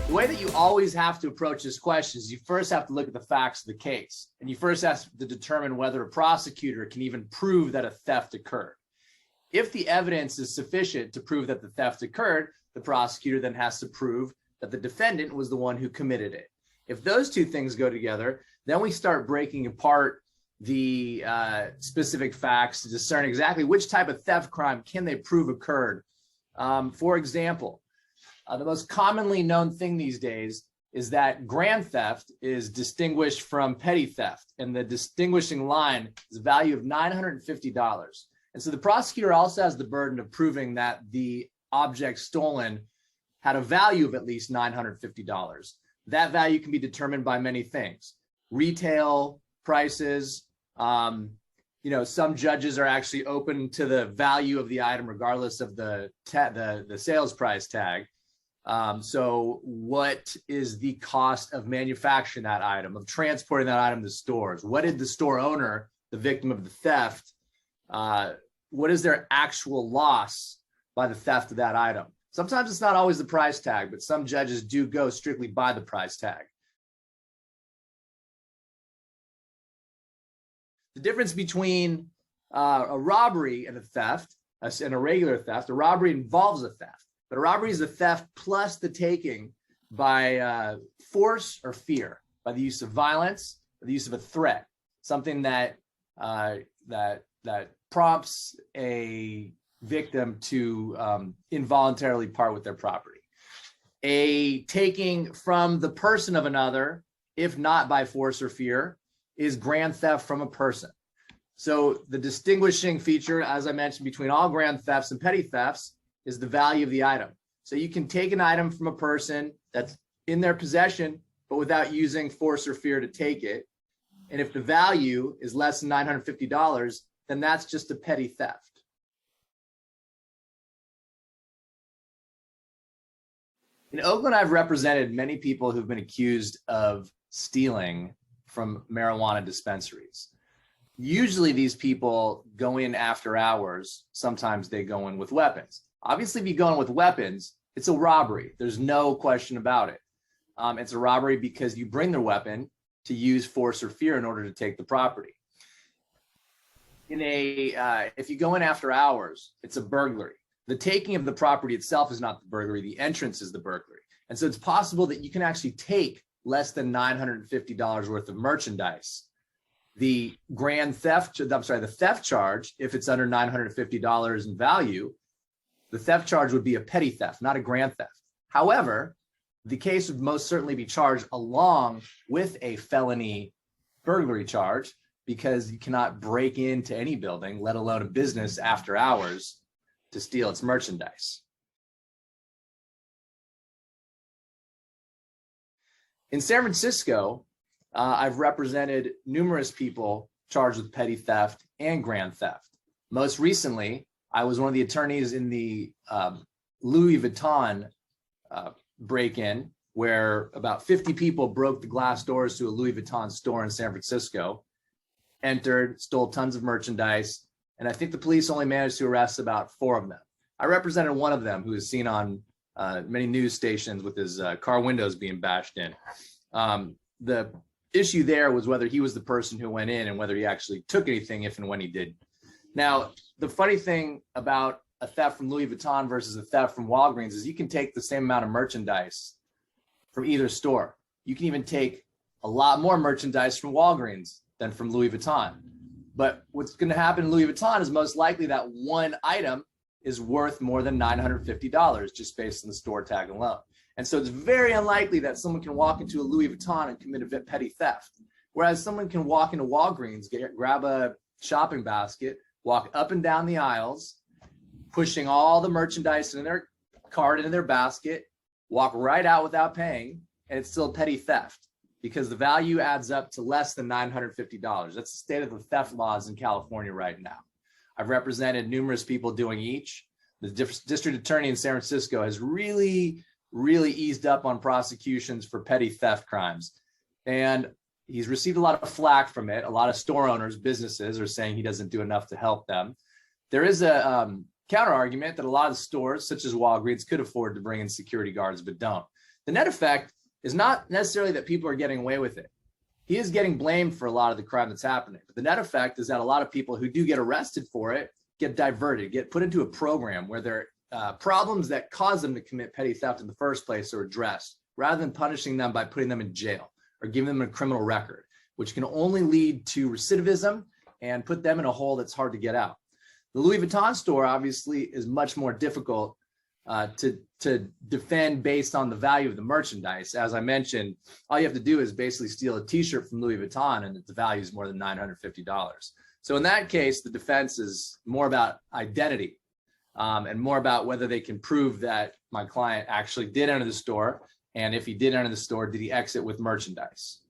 The way that you always have to approach this question is you first have to look at the facts of the case, and you first have to determine whether a prosecutor can even prove that a theft occurred. If the evidence is sufficient to prove that the theft occurred, the prosecutor then has to prove that the defendant was the one who committed it. If those two things go together, then we start breaking apart the specific facts to discern exactly which type of theft crime can they prove occurred. For example, the most commonly known thing these days is that grand theft is distinguished from petty theft, and the distinguishing line is a value of $950. And so the prosecutor also has the burden of proving that the object stolen had a value of at least $950. That value can be determined by many things: retail prices. Some judges are actually open to the value of the item regardless of the sales price tag. So what is the cost of manufacturing that item, of transporting that item to stores? What did the store owner, the victim of the theft, what is their actual loss by the theft of that item? Sometimes it's not always the price tag, but some judges do go strictly by the price tag. The difference between a robbery and a theft, and a regular theft: a robbery involves a theft, but a robbery is a theft plus the taking by force or fear, by the use of violence, or the use of a threat, something that prompts a victim to involuntarily part with their property. A taking from the person of another, if not by force or fear, is grand theft from a person. So the distinguishing feature, as I mentioned, between all grand thefts and petty thefts is the value of the item. So you can take an item from a person that's in their possession, but without using force or fear to take it. And if the value is less than $950, then that's just a petty theft. In Oakland, I've represented many people who've been accused of stealing from marijuana dispensaries. Usually these people go in after hours. Sometimes they go in with weapons. Obviously, if you go in with weapons, it's a robbery. There's no question about it. It's a robbery because you bring the weapon to use force or fear in order to take the property. If you go in after hours, it's a burglary. The taking of the property itself is not the burglary. The entrance is the burglary. And so it's possible that you can actually take less than $950 worth of merchandise. The the theft charge, if it's under $950 in value, the theft charge would be a petty theft, not a grand theft. However, the case would most certainly be charged along with a felony burglary charge, because you cannot break into any building, let alone a business, after hours to steal its merchandise. In San Francisco, I've represented numerous people charged with petty theft and grand theft. Most recently, I was one of the attorneys in the Louis Vuitton break-in, where about 50 people broke the glass doors to a Louis Vuitton store in San Francisco, entered, stole tons of merchandise, and I think the police only managed to arrest about 4 of them. I represented one of them, who was seen on many news stations with his car windows being bashed in. The issue there was whether he was the person who went in and whether he actually took anything, if and when he did. Now, the funny thing about a theft from Louis Vuitton versus a theft from Walgreens is you can take the same amount of merchandise from either store. You can even take a lot more merchandise from Walgreens than from Louis Vuitton. But what's going to happen in Louis Vuitton is most likely that one item is worth more than $950 just based on the store tag alone. And so it's very unlikely that someone can walk into a Louis Vuitton and commit a petty theft. Whereas someone can walk into Walgreens, grab a shopping basket, walk up and down the aisles, pushing all the merchandise in their cart into their basket, walk right out without paying, and it's still petty theft because the value adds up to less than $950. That's the state of the theft laws in California right now. I've represented numerous people doing each. The district attorney in San Francisco has really eased up on prosecutions for petty theft crimes. And he's received a lot of flack from it. A lot of store owners, businesses, are saying he doesn't do enough to help them. There is a counter argument that a lot of stores, such as Walgreens, could afford to bring in security guards, but don't. The net effect is not necessarily that people are getting away with it. He is getting blamed for a lot of the crime that's happening. But the net effect is that a lot of people who do get arrested for it get diverted, get put into a program where their problems that cause them to commit petty theft in the first place are addressed, rather than punishing them by putting them in jail or giving them a criminal record, which can only lead to recidivism and put them in a hole that's hard to get out. The Louis Vuitton store obviously is much more difficult to defend based on the value of the merchandise. As I mentioned, all you have to do is basically steal a t-shirt from Louis Vuitton and the value is more than $950. So in that case, the defense is more about identity and more about whether they can prove that my client actually did enter the store. And if he did enter the store, did he exit with merchandise?